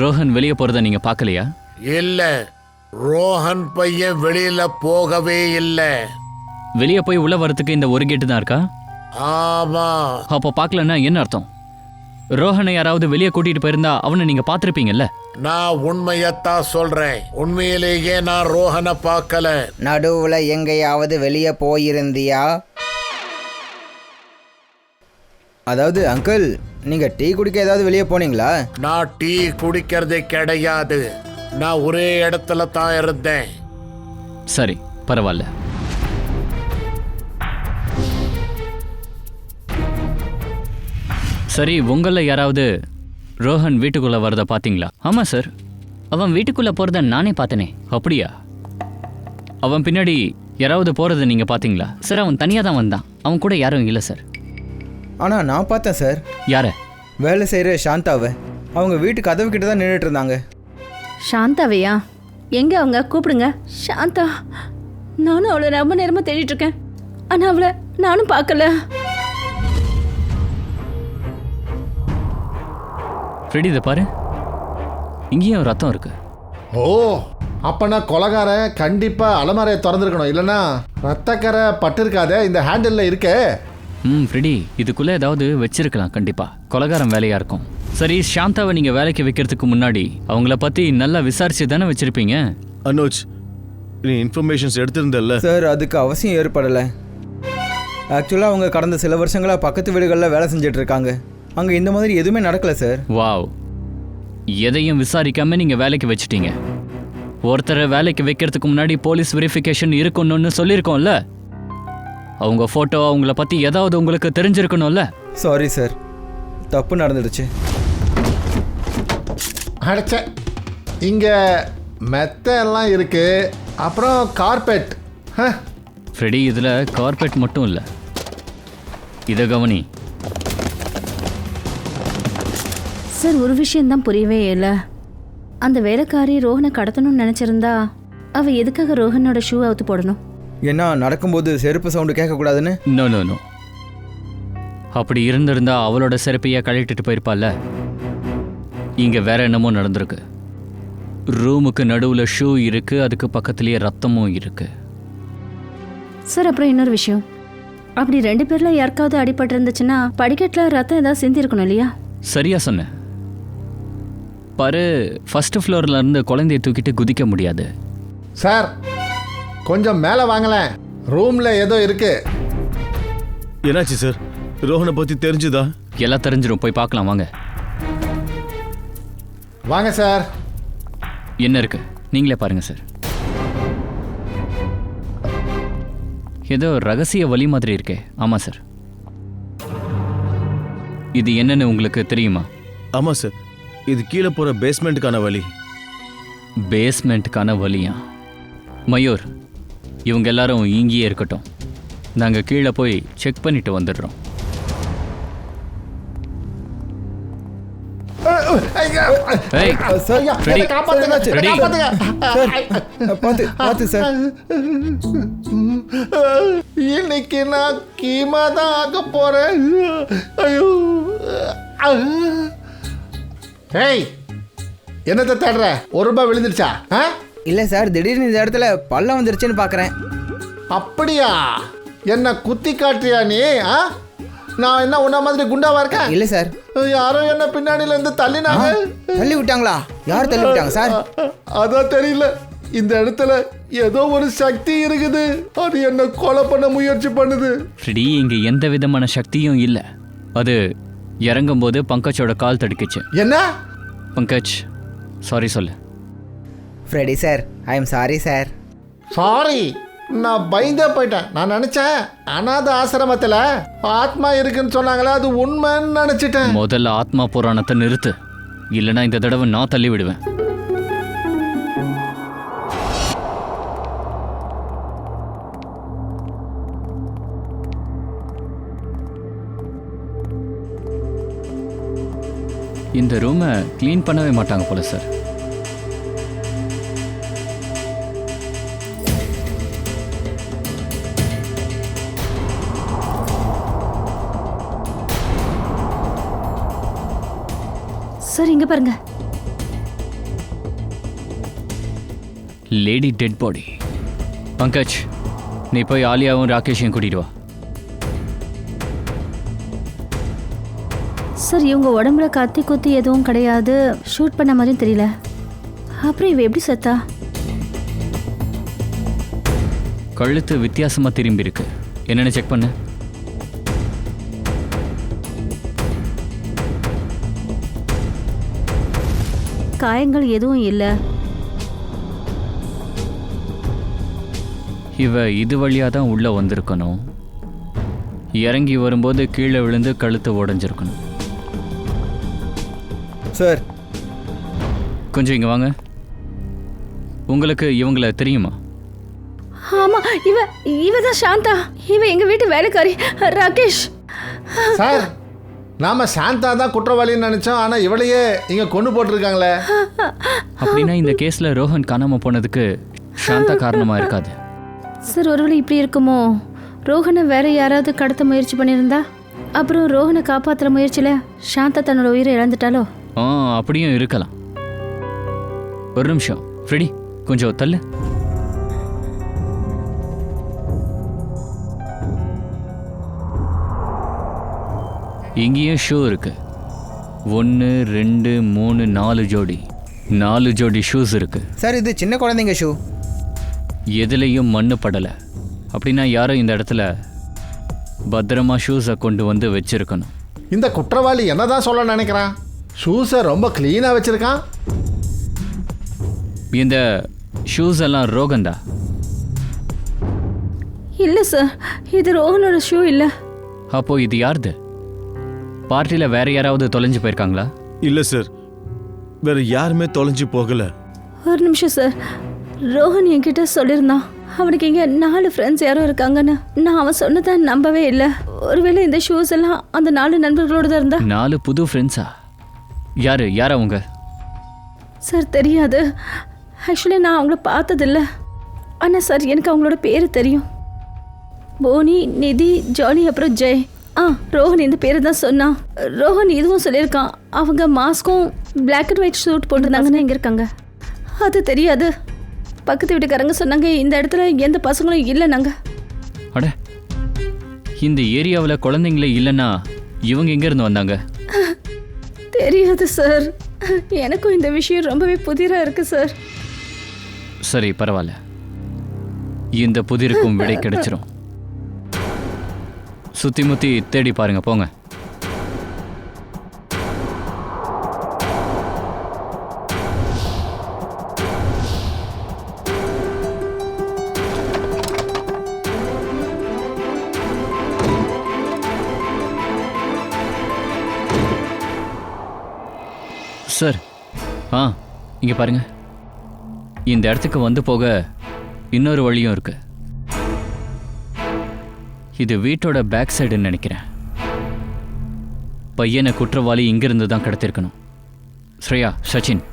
ரோஹன் வெளியே போறத நீங்க பார்க்கலையா? இல்ல, ரோஹன் பையன் வெளியில போகவே இல்லை. வெளியே போய் உள்ள வரதுக்கு இந்த ஒரு கேட்டு தான் இருக்கா? ஆமா. அப்போ பார்க்கலன்னா என்ன அர்த்தம்? ரோஹனை யாராவது வெளியே கூட்டிட்டு போயிருந்தா அவனை நீங்க பார்த்திருப்பீங்கல்ல. நான் உண்மையத்தான் சொல்றேன். உண்மையிலேயே நான் ரோஹனை பார்க்கல. நடுவுல எங்கேயாவது வெளியே போயிருந்தியா? அதாவது அங்கிள், நீங்கள் டீ குடிக்க ஏதாவது வெளியே போனீங்களா? நான் டீ குடிக்கிறதே கிடையாது. நான் ஒரே இடத்துல தான் இருந்தேன். சரி, பரவாயில்ல. சரி, உங்கள யாராவது ரோஹன் வீட்டுக்குள்ள வரத பாத்தீங்களா? ஆமா சார், அவன் வீட்டுக்குள்ள போறத நானே பார்த்தனே. அப்படியா? அவன் பின்னாடி யாராவது போறத நீங்க பாத்தீங்களா? சார், அவன் தனியா தான் வந்தான். அவன் கூட யாரும் இல்லை சார். ஆனால் நான் பார்த்தேன் சார். யார? வேலை செய்கிற சாந்தாவை. அவங்க வீட்டு கதவு கிட்ட தான் நின்றுட்டு இருந்தாங்க. சாந்தாவையா? எங்க அவங்க? கூப்பிடுங்க. சாந்தா, நானும் அவளை ரொம்ப நேரமா தேடிட்டு இருக்கேன். ஆனா அவளை நானும் பார்க்கல. ஃப்ரெடி, இதை பாரு, இங்கேயும் ரத்தம் இருக்கு. ஓ, அப்பனா கொலகாரன் கண்டிப்பா அலமாரையை திறந்துருக்கணும், இல்லைன்னா ரத்தக்கரை பட்டிருக்காதே இந்த ஹேண்டில் இருக்கே. ஃப்ரெடி, இதுக்குள்ள ஏதாவது வச்சிருக்கலாம் கண்டிப்பா. கொலகாரம் வேலையா இருக்கும். சரி, சாந்தாவை நீங்க வேலைக்கு வைக்கிறதுக்கு முன்னாடி அவங்கள பத்தி நல்லா விசாரிச்சு தானே வச்சிருப்பீங்க. அனுஜ், நீ இன்ஃபர்மேஷன்ஸ் எடுத்திருந்தல்ல? சார், அதுக்கு அவசியம் ஏற்படலை. ஆக்சுவலாக அவங்க கடந்த சில வருஷங்களாக பக்கத்து வீடுகளில் வேலை செஞ்சுட்டு இருக்காங்க. அங்கே இந்த மாதிரி எதுவுமே நடக்கலை சார். வாவ், எதையும் விசாரிக்காம நீங்க வேலைக்கு வச்சிட்டீங்க. ஒருத்தரை வேலைக்கு வைக்கிறதுக்கு முன்னாடி போலீஸ் வெரிஃபிகேஷன் இருக்கணும்னு சொல்லியிருக்கோம்ல. அவங்க ஃபோட்டோ, அவங்கள பற்றி ஏதாவது உங்களுக்கு தெரிஞ்சிருக்கணும்ல. சாரி சார், தப்பு நடந்துடுச்சு. அடைச்ச, இங்கே மெத்த எல்லாம் இருக்கு, அப்புறம் கார்பெட். ஃப்ரெடி, இதில் கார்பெட் மட்டும் இல்லை, இதை கவனி. சார், ஒரு விஷயம்தான் புரியவே இல்லை. அந்த வேலைக்காரி ரோஹனை கடத்தணும்னு நினைச்சிருந்தா அவ எதுக்காக ரோஹனோட ஷூ அவுத்து போடணும்? ஏன்னா நடக்கும்போது செருப்பு சவுண்டு கேட்கக்கூடாதுன்னு. நோ நோ நோ, அப்படி இருந்திருந்தா அவளோட செருப்பையே கழட்டிட்டு போயிருப்பாள்ல. இங்கே வேற என்னமோ நடந்திருக்கு. ரூமுக்கு நடுவில் ஷூ இருக்கு, அதுக்கு பக்கத்துலேயே ரத்தமும் இருக்கு. சார், அப்புறம் இன்னொரு விஷயம், அப்படி 2 பேர்ல யாருக்காவது அடிபட்டு இருந்துச்சுன்னா படிக்கட்டில் ரத்தம் ஏதாவது சிந்தி இருக்கணும் இல்லையா? சரியா சொன்னேன். பாரு, ஃபர்ஸ்ட் ஃப்ளோர்ல இருந்து குழந்தைய தூக்கிட்டு குதிக்க முடியாது. சார், கொஞ்சம் மேலே வாங்கலேன், ரூம்ல ஏதோ இருக்கு. என்னாச்சு சார்? ரோஹனை பத்தி தெரிஞ்சுதா? எல்லாம் தெரிஞ்சிடும், போய் பார்க்கலாம் வாங்க. வாங்க சார். என்ன இருக்கு நீங்களே பாருங்க சார். ஏதோ ரகசிய வழி மாதிரி இருக்கே. ஆமா சார். இது என்னன்னு உங்களுக்கு தெரியுமா? ஆமா சார், இது கீழே போற பேஸ்மெண்ட்டுக்கான வழி. பேஸ்மெண்ட்டுக்கான வழியா? மயூர், இவங்க எல்லாரும் இங்கேயே இருக்கட்டும். நாங்கள் கீழே போய் செக் பண்ணிட்டு வந்துடுறோம். ஏய், சார், ரெடி. காப்பாத்துங்க, ரெடி. காப்பாத்துங்க. பார்த்து சார். இன்னைக்கு நான் கீமா தான் ஆக போறேன். ஐயோ. ஏய், என்னத்தை தேடுற? ₹1 விழுந்துருச்சா? இல்லை சார், திடீர்னு இந்த இடத்துல பள்ளம் வந்துருச்சுன்னு பார்க்குறேன். அப்படியா? என்ன குத்தி காட்டுறியா நீ? நான் என்ன உன்ன மாதிரி குண்டாவா இருக்கேன்? இல்லை சார். யாரோ என்ன பின்னாடியில இருந்து தள்ளினாங்க. தள்ளி விட்டாங்களா? யார் தள்ளி விட்டாங்க சார்? அதான் தெரியல. இந்த இடத்துல ஏதோ ஒரு சக்தி இருக்குது, அது என்ன கொலை பண்ண முயற்சி பண்ணுது. ரெடி, இங்க எந்த விதமான சக்தியும் இல்லை. அது இறங்கும்போது பங்கஜோட கால் தடுக்குச்சு. என்ன? பங்கஜ், சாரி சொல்லு. Freddy sir, I am sorry sir. Sorry, நான் பயந்தே போயிட்டேன். நான் நினைச்சேன் அனாத ஆசிரமத்தில் ஆத்மா இருக்குன்னு சொன்னாங்களே, அது உண்மைன்னு நினைச்சிட்டேன். முதல்ல ஆத்மா புராணத்தை நிறுத்து, இல்லைன்னா இந்த தடவை நான் தள்ளி விடுவேன். இந்த ரூமை க்ளீன் பண்ணவே மாட்டாங்க போல சார். சார், இங்க பாருங்க. Lady dead body. பங்கஜ், நீ போய் ஆலியாவும் ராகேஷையும் கூட்டிட்டு வா. சார் இவங்க உடம்புல கத்தி குத்தி எதுவும் கிடையாது, ஷூட் பண்ண மாதிரியும் தெரியல. அப்புறம் இவ எப்படி செத்தா? கழுத்து வித்தியாசமா திரும்பி இருக்கு. என்னன்னு செக் பண்ணு. காயங்கள் எதுவும் இல்லை. இவ இது வழியாக தான் உள்ளே வந்திருக்கணும். இறங்கி வரும்போது கீழே விழுந்து கழுத்து உடைஞ்சிருக்கணும். சார் கொஞ்சம் இங்கே வாங்க. உங்களுக்கு இவங்கள தெரியுமா? ஆமா, இவ தான் சாந்தா. இவ எங்க வீட்டு வேலைக்காரி ராகேஷ். சார் நாம சாந்தா தான் குற்றவாளின்னு நினைச்சோம், ஆனா இவளையே இங்க கொண்டு போட்டிருக்காங்களே. அப்படின்னா இந்த கேஸில் ரோஹன் காணாமல் போனதுக்கு சாந்தா காரணமாக இருக்காது. சார் ஒருவேளை இப்படி இருக்குமோ? ரோஹனை வேற யாராவது கடத்த முயற்சி பண்ணியிருந்தா, அப்புறம் ரோஹனை காப்பாற்றுற முயற்சியில் சாந்தா தன்னோட உயிரை இழந்துட்டாலோ? அப்படியும் இருக்கலாம். ஒரு நிமிஷம் ஃப்ரெடி, கொஞ்சம் தள்ளு. இங்கேயும் ஷூ இருக்கு. 1 2 3 4 ஜோடி. 4 ஜோடி ஷூஸ் இருக்கு. சார் இது சின்ன குழந்தைங்க ஷூ. எதுலேயும் மண்ணு படலை. அப்படின்னா யாரும் இந்த இடத்துல பத்திரமா ஷூஸை கொண்டு வந்து வச்சிருக்கணும். இந்த குற்றவாளி என்னதான் சொல்ல நினைக்கிறான்? ஷூஸை ரொம்ப கிளீனா வச்சிருக்கான். இந்த ஷூஸ் எல்லாம் ரோகந்தா? இல்லை சார், இது ரோஹனோட ஷூ இல்லை. அப்போ இது யாருது? பார்ட்டியில் வேற யாராவது தொலைஞ்சு போயிருக்காங்களா? இல்லை சார், வேற யாருமே தொலைஞ்சு போகல. ஒரு நிமிஷம் சார், ரோஹன் என்கிட்ட சொல்லியிருந்தான் அவனுக்கு இங்கே 4 ஃப்ரெண்ட்ஸ் யாரும் இருக்காங்கன்னு. நான் அவன் சொன்னதை நம்பவே இல்லை. ஒருவேளை இந்த ஷூஸ் எல்லாம் அந்த 4 நண்பர்களோட தான் இருந்தா? 4 புது ஃப்ரெண்ட்ஸா? யார் அவங்க? சார் தெரியாது. ஆக்சுவலி நான் அவங்கள பார்த்ததில்ல. ஆனால் சார் எனக்கு அவங்களோட பேர் தெரியும். போனி, நிதி, ஜாலி, அப்புறம் ஜெய். ரோஹன் இந்த பேரை தான் சொன்னான். ரோஹன் இதுவும் சொல்லியிருக்கான், அவங்க மாஸ்க்கும் பிளாக் அண்ட் ஒயிட் ஷூட் போட்டிருந்தாங்கன்னு இங்கே இருக்காங்க. அது தெரியாது. பக்கத்து வீட்டுக்காரங்க சொன்னாங்க இந்த இடத்துல எந்த பசங்களும் இல்லை. நாங்கள் அட, இந்த ஏரியாவில் குழந்தைங்களே இல்லைன்னா இவங்க எங்கேருந்து வந்தாங்க? தெரியாது சார். எனக்கும் இந்த விஷயம் ரொம்பவே புதிராக இருக்குது சார். சரி, பரவாயில்ல. இந்த புதிருக்கும் விடை கிடைச்சிரும். சுற்றி முற்றி தேடி பாருங்க, போங்க. சார், இங்கே பாருங்க. இந்த இடத்துக்கு வந்து போக இன்னொரு வழியும் இருக்கு. இது வீட்டோட பேக் சைடுன்னு நினைக்கிறேன். பையனை குற்றவாளி இங்கிருந்து தான் கடத்திருக்கணும். ஸ்ரேயா, சச்சின்,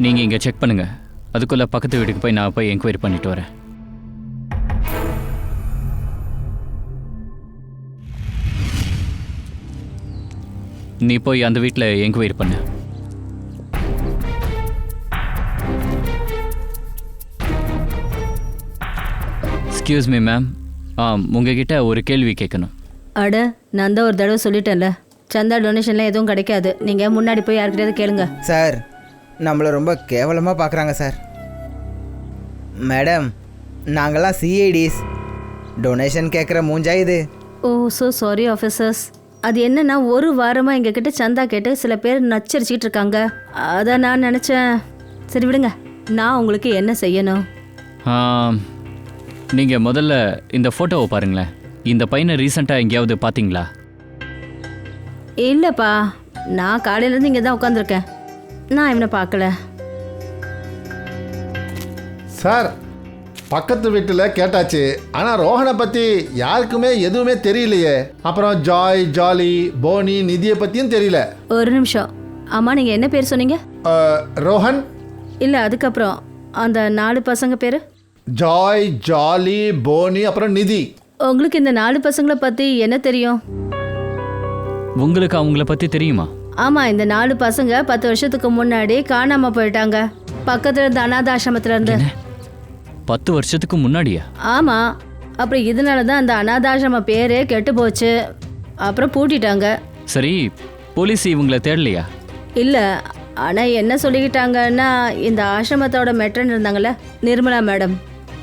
நீங்கள் இங்கே செக் பண்ணுங்க. அதுக்குள்ளே பக்கத்து வீட்டுக்கு போய் நான் போய் என்கொயரி பண்ணிட்டு வரேன். நீ போய் அந்த வீட்டில் என்கொயரி பண்ணு. எக்ஸ்கியூஸ் மீ மேம், உங்ககிட்ட ஒரு கேள்வி கேட்கணும். அட, நான் தான் ஒரு தடவை சொல்லிட்டேன்ல, சந்தா டொனேஷன்லாம் எதுவும் கிடைக்காது. நீங்கள் முன்னாடி போய் யாருக்கிட்டே கேளுங்க. சார் நம்மளை ரொம்ப கேவலமாக பார்க்குறாங்க சார். மேடம், நாங்கள்லாம் சிஐடிஸ். டொனேஷன் கேட்குற மூஞ்சா இது? ஓ, ஸோ சாரி ஆஃபீஸர்ஸ். அது என்னன்னா, ஒரு வாரமாக எங்ககிட்ட சந்தா கேட்டு சில பேர் நச்சரிச்சிட்டு இருக்காங்க. அதான் நான் நினச்சேன். சரி விடுங்க, நான் உங்களுக்கு என்ன செய்யணும்? நீங்கள் முதல்ல இந்த ஃபோட்டோவை பாருங்களேன். இந்த பையனை ரீசெண்டாக எங்கேயாவது பார்த்தீங்களா? இல்லைப்பா, நான் காலையிலேருந்து இங்கே தான் உட்காந்துருக்கேன். நான் இவனை பார்க்கல. சார் பக்கத்து வீட்டில் கேட்டாச்சு, ஆனால் ரோஹனை பற்றி யாருக்குமே எதுவுமே தெரியலையே. அப்புறம் ஜாய், ஜாலி, போனி, நிதியை பற்றியும் தெரியல. ஒரு நிமிஷம். அம்மா, நீங்கள் என்ன பேர் சொன்னீங்க? ரோஹன் இல்லை, அதுக்கப்புறம் அந்த 4 பசங்க பேர்? ஜாய், ஜாலி, போனி, அப்புறம் நிதி. உங்களுக்கு இந்த 4 பசங்களை பற்றி என்ன தெரியும்? உங்களுக்கு அவங்கள பற்றி தெரியுமா? ஆமாம், இந்த 4 பசங்க 10 வருஷத்துக்கு முன்னாடி காணாமல் போயிட்டாங்க. பக்கத்தில் இருந்த அனாதாசிரமத்தில் இருந்து. 10 வருஷத்துக்கு முன்னாடியா? ஆமாம். அப்புறம் இதனால தான் அந்த அனாதாசிரம பேரே கெட்டு போச்சு. அப்புறம் பூட்டிட்டாங்க. சரி, போலீஸ் இவங்கள தேடலையா? இல்லை, ஆனால் என்ன சொல்லிக்கிட்டாங்கன்னா இந்த ஆசிரமத்தோட மெட்ரன் இருந்தாங்கல்ல நிர்மலா மேடம்,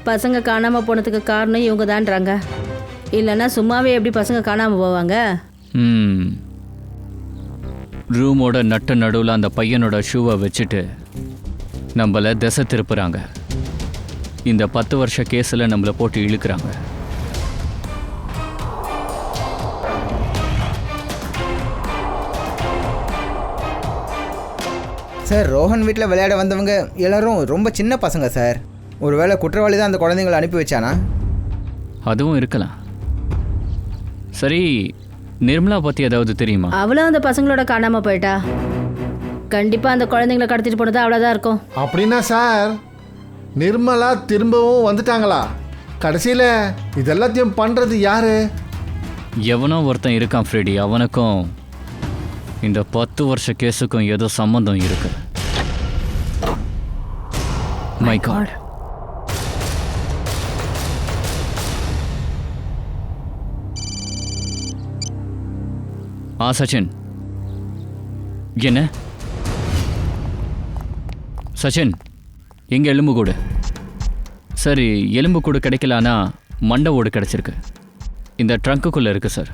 பசங்க காணாமல் போனதுக்கு காரணம் இவங்க தான்றாங்க. இல்லைன்னா சும்மாவே எப்படி பசங்க காணாமல் போவாங்க? ரூமோட நட்டு நடுவில் அந்த பையனோட ஷூவை வச்சுட்டு நம்மளை திசை திருப்புறாங்க. இந்த 10 வருஷ கேஸில் நம்மளை போட்டு இழுக்கிறாங்க. சார், ரோஹன் வீட்டில் விளையாட வந்தவங்க எல்லாரும் ரொம்ப சின்ன பசங்க சார். ஒருவேளை குற்றவாளி தான் அந்த குழந்தைங்களை அனுப்பி வச்சானா? அதுவும் இருக்கலாம். சரி, நிர்மலா பற்றி ஏதாவது தெரியுமா? அவளும் அந்த பசங்களோட காணாமல் போயிட்டா. கண்டிப்பாக அந்த குழந்தைங்களை கடத்திட்டு போனது அவ்வளோதான் இருக்கும். அப்படின்னா சார், நிர்மலா திரும்பவும் வந்துட்டாங்களா? கடைசியில் இதெல்லாத்தையும் பண்ணுறது யாரு? எவனோ ஒருத்தன் இருக்கான் ஃப்ரெடி. அவனுக்கும் இந்த 10 வருஷ கேஸுக்கும் ஏதோ சம்மந்தம் இருக்கு. My God. சச்சின். என்ன சச்சின், எங்கே எலும்புக்கூடு? சரி, எலும்புக்கூடு கிடைக்கலான்னா மண்டை ஓடு கிடைச்சிருக்கு. இந்த ட்ரங்க்குள்ளே இருக்குது சார்.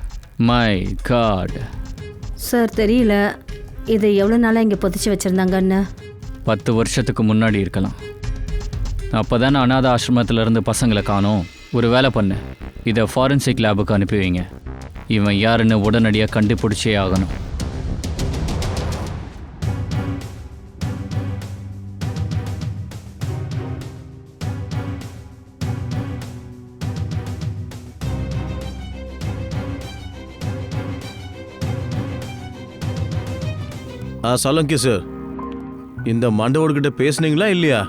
மை காட் சார், தெரியல இதை எவ்வளோ நாளாக இங்கே புதைச்சி வச்சுருந்தாங்கன்னு. 10 வருஷத்துக்கு முன்னாடி இருக்கலாம். அப்போ தானே அநாத ஆசிரமத்திலேருந்து பசங்களை காணோம். ஒரு வேலை பண்ணு, இதை ஃபாரன்சிக் லேபுக்கு அனுப்பி வைங்க. இவன் யாருன்னு உடனடியாக கண்டுபிடிச்சே ஆகணும். சலங்கி சார், இந்த மண்டவோடுகிட்ட பேசுனீங்களா இல்லையா?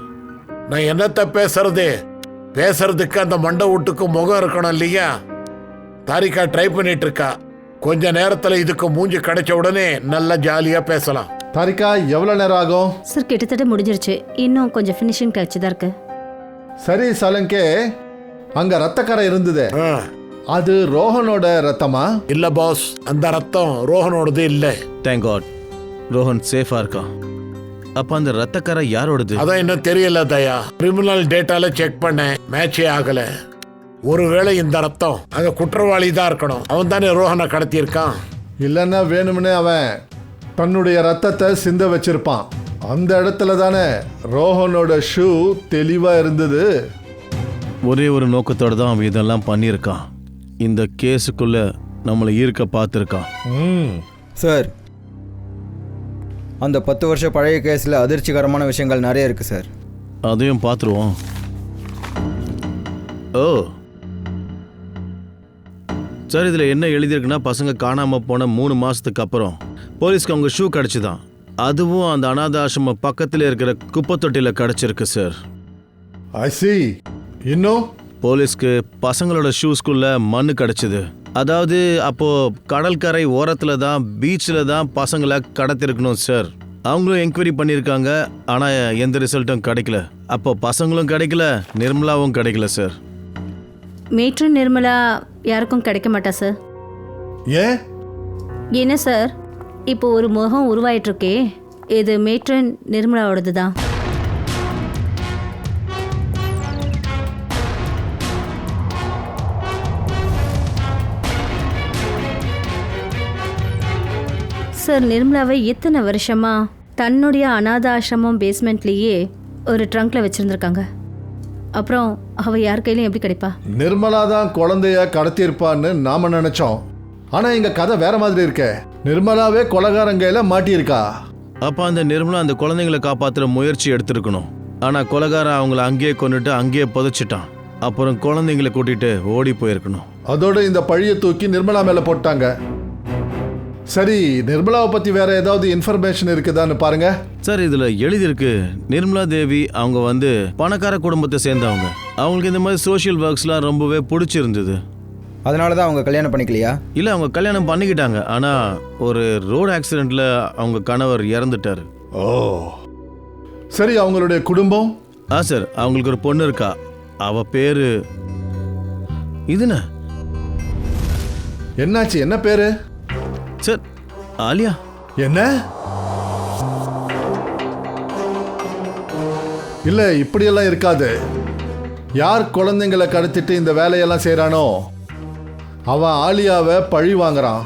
நான் என்னத்த பேசுறது? பேசுறதுக்கு அந்த மண்டை வீட்டுக்கு முகம் இருக்கணும் இல்லையா? தாரிகா ட்ரை பண்ணிட்டு இருக்கா. கொஞ்ச நேரத்துல இதுக்கு மூஞ்சி கிடைச்ச உடனே நல்லா ஜாலியா பேசலாம். தாரிகா, எவ்வளோ நேரம் ஆகும்? சார், கிட்டத்தட்ட முடிஞ்சிருச்சு. இன்னும் கொஞ்சம் ஃபினிஷிங் டச் தான் இருக்கு. சரி சலங்கே, அங்க ரத்தக்கரை இருந்தது, அது ரோஹனோட ரத்தமா? இல்ல பாஸ், அந்த ரத்தம் ரோஹனோடது இல்ல. தேங்க் காட், ரோஹன் சேஃபா இருக்கான். அப்ப அந்த ரத்தக்கரை யாரோடது? அதான் இன்னும் தெரியல தயா. கிரிமினல் டேட்டால செக் பண்ணேன், மேட்சே ஆகல. ஒருவேளை இந்த ரத்தம் அந்த குற்றவாளி தான் இருக்கணும். அவன் தானே ரோஹனை கடத்தியிருக்கான். இல்லைன்னா வேணும்னே அவன் தன்னுடைய ரத்தத்தை சிந்த வச்சிருப்பான். அந்த இடத்துல தானே ரோஹனோட ஷூ தெளிவா இருந்தது. ஒரே ஒரு நோக்கத்தோட தான் அவன் இதெல்லாம் பண்ணியிருக்கான். இந்த கேஸுக்குள்ள நம்மளை ஈர்க்க பார்த்துருக்கான். சார், அந்த 10 வருஷ பழைய கேஸில் அதிர்ச்சிகரமான விஷயங்கள் நிறைய இருக்குது சார். அதையும் பார்த்துருவோம். ஓ சார், இதில் என்ன எழுதியிருக்குன்னா, பசங்க காணாமல் போன 3 மாதத்துக்கு அப்புறம் போலீஸ்க்கு அவங்க ஷூ கிடச்சிதான். அதுவும் அந்த அநாத ஆசிரமம் பக்கத்தில் இருக்கிற குப்பை தொட்டியில் கிடச்சிருக்கு சார். ஐ சி. இன்னும் போலீஸ்க்கு பசங்களோட ஷூஸ்குள்ள மண்ணு கிடச்சிது. அதாவது அப்போது கடற்கரை ஓரத்தில் தான், பீச்சில் தான் பசங்களை கடத்திருக்கணும் சார். அவங்களும் என்கொயரி பண்ணியிருக்காங்க, ஆனால் எந்த ரிசல்ட்டும் கிடைக்கல. அப்போ பசங்களும் கிடைக்கல, நிர்மலாவும் கிடைக்கல சார். மேட்ரன் நிர்மலா யாருக்கும் கிடைக்க மாட்டா சார். ஏன்? என்ன சார், இப்போ ஒரு முகம் உருவாயிட்டிருக்கே, இது மேட்ரன் நிர்மலாவோடது தான். சார், நிர்மலாவை இத்தனை வருஷமா தன்னுடைய அநாத ஆசிரமம் பேஸ்மெண்ட்லேயே ஒரு ட்ரங்க்ல வச்சுருந்துருக்காங்க. அப்புறம் அவள் யார் கையிலையும் எப்படி கிடைப்பா? நிர்மலா தான் குழந்தைய கடத்தியிருப்பான்னு நாம நினைச்சோம். ஆனா இங்க கதை வேற மாதிரி இருக்கே. நிர்மலாவே கொலகாரங்கையில மாட்டியிருக்கா. அப்போ அந்த நிர்மலா அந்த குழந்தைங்களை காப்பாற்றுற முயற்சி எடுத்திருக்கணும். ஆனால் கொலகாரன் அவங்கள அங்கேயே கொண்டுட்டு அங்கேயே புதைச்சிட்டான். அப்புறம் குழந்தைங்களை கூட்டிட்டு ஓடி போயிருக்கணும். அதோட இந்த பழியை தூக்கி நிர்மலா மேல போட்டாங்க. சரி, நிர்மலாவை பத்தி வேற ஏதாவது இன்ஃபர்மேஷன் இருக்குதான்னு பாருங்க. சார், இதில் எழுதியிருக்கு, நிர்மலா தேவி அவங்க வந்து பணக்கார குடும்பத்தை சேர்ந்தவங்க. அவங்களுக்கு இந்த மாதிரி சோஷியல் ஒர்க்ஸ்லாம் ரொம்பவே பிடிச்சிருந்தது. அதனால தான் அவங்க கல்யாணம் பண்ணிக்கலையா? இல்லை, அவங்க கல்யாணம் பண்ணிக்கிட்டாங்க. ஆனால் ஒரு ரோடு ஆக்சிடெண்ட்டில் அவங்க கணவர் இறந்துட்டார். ஓ சரி, அவங்களுடைய குடும்பம்? சார், அவங்களுக்கு ஒரு பொண்ணு இருக்கா. அவ பேரு இதுண்ண. என்னாச்சு? என்ன பேரு? சார், ஆலியா. என்ன? இல்ல, இப்படியெல்லாம் இருக்காது. யார் குழந்தைங்களை கடத்திட்டு இந்த வேலையெல்லாம் செய்றானோ அவன் ஆலியாவை பழி வாங்குறான்.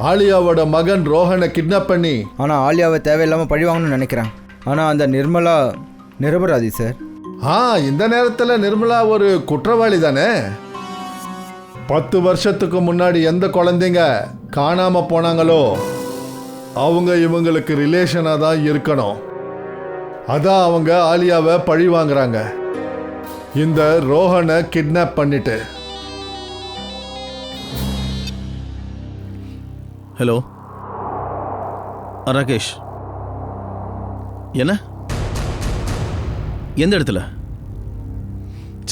ஆலியாவோட மகன் ரோஹனை கிட்னாப் பண்ணி. ஆனால் ஆலியாவை தேவையில்லாமல் பழி வாங்கணும்னு நினைக்கிறேன். ஆனால் அந்த நிர்மலா நிரபராதி சார். இந்த நேரத்தில் நிர்மலா ஒரு குற்றவாளி தானே. 10 வருஷத்துக்கு முன்னாடி எந்த குழந்தைங்க காணாம போனாங்களோ அவங்க இவங்களுக்கு ரிலேஷனாக தான் இருக்கணும். அதான் அவங்க ஆலியாவை பழி வாங்குறாங்க, இந்த ரோஹனை கிட்னாப் பண்ணிட்டு. ஹலோ ராகேஷ், என்ன எந்த இடத்துல?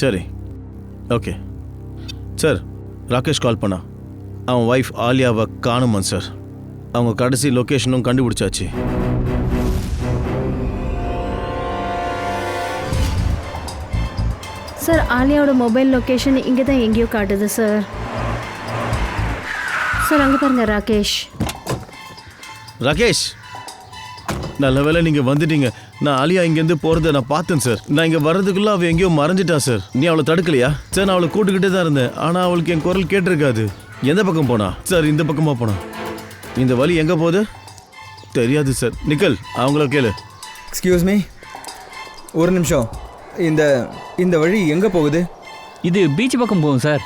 சரி, ஓகே சார். ராகேஷ் கால் பண்ணா. அவன் ஒய்ஃப் ஆலியாவை காணுமா சார். அவங்க கடைசி லொக்கேஷனும் கண்டுபிடிச்சாச்சு. சார் ஆலியாவோட மொபைல் லொக்கேஷன் இங்கே தான் எங்கேயோ காட்டுது சார். சார் அங்கே பாருங்க ராகேஷ். ராகேஷ், நல்ல வேளை நீங்கள் வந்துட்டீங்க. நான் ஆலியா இங்கேருந்து போகிறத நான் பார்த்தேன் சார். நான் இங்கே வர்றதுக்குள்ளே அவள் எங்கேயோ மறைஞ்சிட்டா சார். நீ அவளை தடுக்கலையா சார்? நான் அவளை கூட்டுக்கிட்டே தான் இருந்தேன். ஆனால் அவளுக்கு என் குரல் கேட்டிருக்காது. எந்த பக்கம் போனா சார்? இந்த பக்கமாக போனா. இந்த வழி எங்கே போகுது தெரியாது சார். நிக்கல், அவங்கள கேளு. எக்ஸ்கியூஸ் மீ, ஒரு நிமிஷம். இந்த இந்த வழி எங்கே போகுது? இது பீச் பக்கம் போகும் சார்.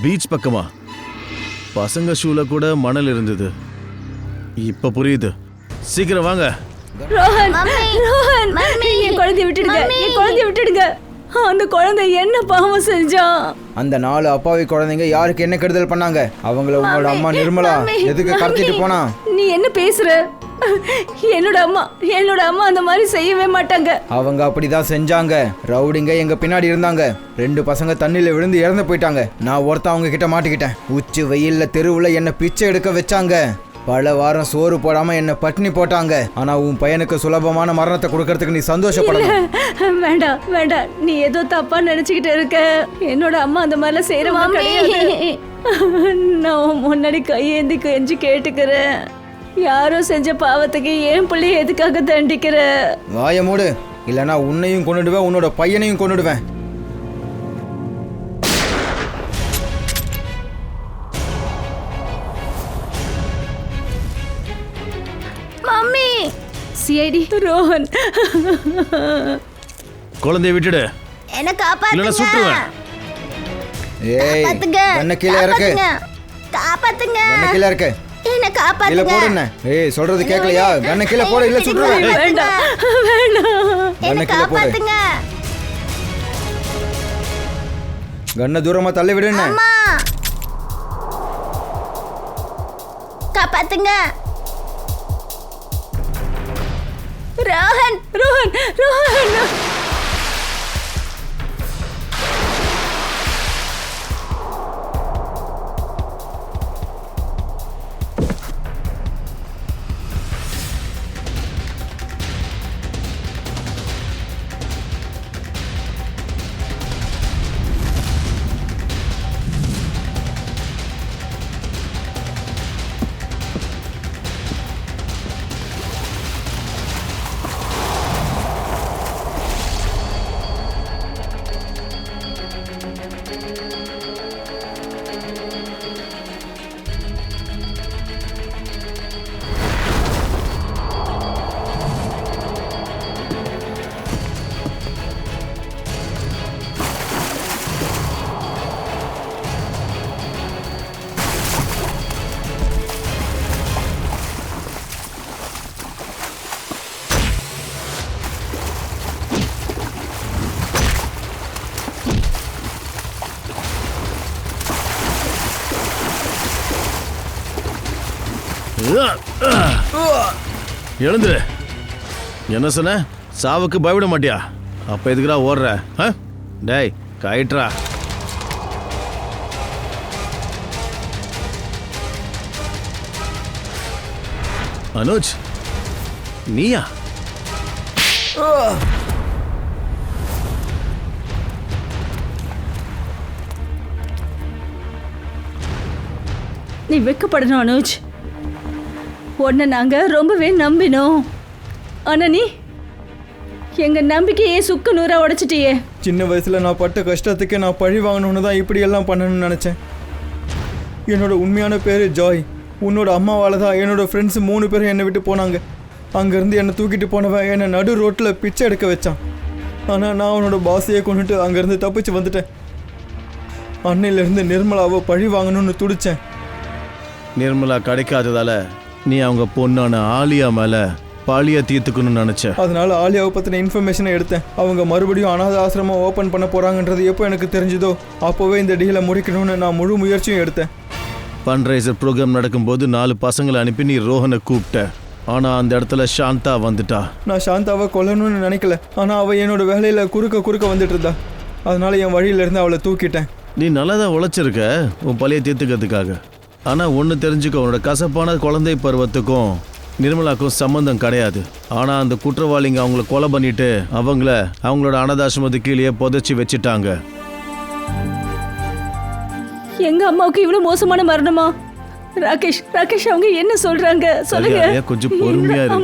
பீச் பக்கமா? பசங்க ஷூவில் கூட மணல் இருந்தது. இப்போ புரியுது. சீக்கிரம் வாங்க. ரோஹன், மம்மி, ரோஹன், மம்மி, என் குழந்தைய விட்டுடுங்க, மம்மி. என் குழந்தைய விட்டுடுங்க. அந்த குழந்தை என்ன பாவம் செஞ்சான்? அந்த 4 அப்பாவி குழந்தைங்க யாருக்கு என்ன கெடுதல் பண்ணாங்க? அவங்கள உங்களோட அம்மா நிர்மலா எதுக்கு கடத்திட்டு போனா? நீ என்ன பேசுற? என்னோட அம்மா அந்த மாதிரி செய்யவே மாட்டாங்க. அவங்க அப்படிதான் செஞ்சாங்க. ரவுடிங்க எங்க பின்னாடி இருந்தாங்க. 2 பசங்க தண்ணியில விழுந்து இறந்து போயிட்டாங்க. நான் ஒருத்தன் அவங்க கிட்ட மாட்டிக்கிட்டேன். உச்சி வெயில்ல தெருவுல என்ன பிச்சை எடுக்க வச்சாங்க. பல வாரம் சோறு போடாம என்ன பட்டினி போட்டாங்க. ஆனா உன் பையனுக்கு சுலபமான மரணத்தை கொடுக்கறதுக்கு நீ சந்தோஷப்படணும். வேண்டாம், நீ ஏதோ தப்பா நினைச்சுக்கிட்டு இருக்க. என்னோட அம்மா அந்த மாதிரிலாம் செய்யறவங்க கிடையாது. நான் முன்னாடி கையேந்தி கெஞ்சி கேட்டுக்கிறேன். யாரோ செஞ்ச பாவத்துக்கு என் பிள்ளைய எதுக்காக தண்டிக்கிற? வாய மூடு, இல்லைன்னா உன்னையும் கொன்னுடுவேன், உன்னோட பையனையும் கொன்னுடுவேன். மம்மி, சிஐடி ரோஹன், குழந்தைய விட்டுடு, என்ன இல்லைன்னா காப்பாத்துங்க. சுட்டுருவேன். ஏய், காப்பாத்துங்க. கண்ணை கீழே இறக்கு. காப்பாத்துங்க. கண்ணை கீழே இறக்கு. என்ன இல்ல காப்பாத்துங்க. போடு. என்ன ஏய், சொல்றது கேட்கலையா? கண்ணை கீழே போடு, இல்ல சுட்டுருவேன். வேண்டாம். என்ன கண்ணை கீழே போடு. காப்பாத்துங்க. கண்ணை தூரமா தள்ளி விடுன்னு. அம்மா, காப்பாத்துங்க. ரோஹன், ரோஹன், எழுந்துரு. என்ன சொன்ன? சாவுக்கு பயப்பட மாட்டியா? அப்ப எதுக்குடா ஓடுற? டேய், கயிட்ரா. அனுஜ், நீயா? நீ வெக்கப்படணும் அனுஜ். உன்னை நாங்க ரொம்பவே நம்பினோம். ஆனா நீ எங்க நம்பிக்கையே சுக்கு நூறா உடைச்சிட்டியே. சின்ன வயசில் நான் பட்ட கஷ்டத்துக்கு நான் பழி வாங்கணுன்னு தான் இப்படி எல்லாம் பண்ணணும்னு நினச்சேன். என்னோட உண்மையான பேர் ஜாய். உன்னோட அம்மாவால் தான் என்னோட ஃப்ரெண்ட்ஸ் 3 பேரும் என்னை விட்டு போனாங்க. அங்கேருந்து என்னை தூக்கிட்டு போனவன் என்னை நடு ரோட்டில் பிச்சை எடுக்க வச்சான். ஆனால் நான் அவனோட பாஸையே கொண்டுட்டு அங்கேருந்து தப்பிச்சு வந்துட்டேன். அன்னையிலேருந்து நிர்மலாவை பழி வாங்கணும்னு துடிச்சேன். நிர்மலா கிடைக்காததால நீ அவங்க பொண்ணான ஆலியா மேலே பழிய தீர்த்துக்கணும்னு நினச்ச. அதனால ஆலியாவை பற்றின இன்ஃபர்மேஷனை எடுத்தேன். அவங்க மறுபடியும் அனாத ஆசிரமம் ஓப்பன் பண்ண போகிறாங்கன்றது எப்போ எனக்கு தெரிஞ்சதோ அப்போவே இந்த டீலை முடிக்கணும்னு நான் முழு முயற்சியும் எடுத்தேன். ஃபண்ட்ரைசர் ப்ரோக்ராம் நடக்கும்போது 4 பசங்களை அனுப்பி நீ ரோஹனை கூப்பிட்ட. ஆனால் அந்த இடத்துல சாந்தா வந்துட்டா. நான் சாந்தாவை கொல்லணும்னு நினைக்கல. ஆனால் அவள் என்னோட வேலையில் குறுக்க வந்துட்டு இருந்தா. அதனால என் வழியிலேருந்து அவளை தூக்கிட்டேன். நீ நல்லா தான் உழைச்சிருக்க உன் பழைய தீர்த்துக்கிறதுக்காக. ஆனால் ஒன்று தெரிஞ்சுக்கோ, உன்னோட கசப்பான குழந்தை பருவத்துக்கும் நிர்மலாக்கும் சம்மந்தம் கிடையாது. ஆனால் அந்த குற்றவாளிங்க அவங்கள கொலை பண்ணிட்டு அவங்களோட அனாதாசிரமத்து கீழே புதைச்சி வச்சுட்டாங்க. எங்க அம்மாவுக்கு இவ்வளவு மோசமான மரணமா? ராகேஷ் அவங்க என்ன சொல்றாங்க சொல்லுங்க. ஐயா, கொஞ்சம் பொறுமையா இரு.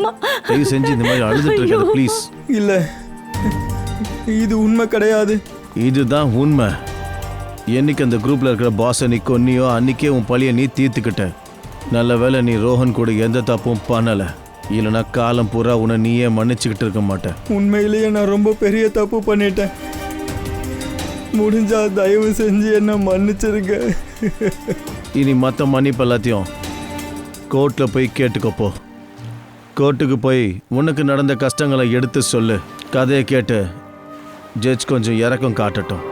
தயவு செஞ்சு இந்த மாதிரி அழுதுட்டு இருக்காத ப்ளீஸ். இல்லை, இது உண்மை கிடையாது. இதுதான் உண்மை. என்னைக்கு அந்த குரூப்ல இருக்கிற பாஸை நீ கொன்னியோ அன்னைக்கே உன் பழிய நீ தீர்த்துக்கிட்ட. நல்ல வேளை நீ ரோஹன் கூட எந்த தப்பும் பண்ணல. இல்லைனா காலம் பூரா உன்னை நீயே மன்னிச்சுக்கிட்டு இருக்க மாட்டேன். உண்மையிலேயே நான் ரொம்ப பெரிய தப்பு பண்ணிட்டேன். முடிஞ்சா தயவு செஞ்சு என்ன மன்னிச்சிருங்க. இனி மற்ற மன்னிப்பு எல்லாத்தையும் கோர்ட்டில் போய் கேட்டுக்கப்போ. கோர்ட்டுக்கு போய் உனக்கு நடந்த கஷ்டங்களை எடுத்து சொல்லு. கதையை கேட்டு ஜட்ஜ் கொஞ்சம் இறக்கம் காட்டட்டும்.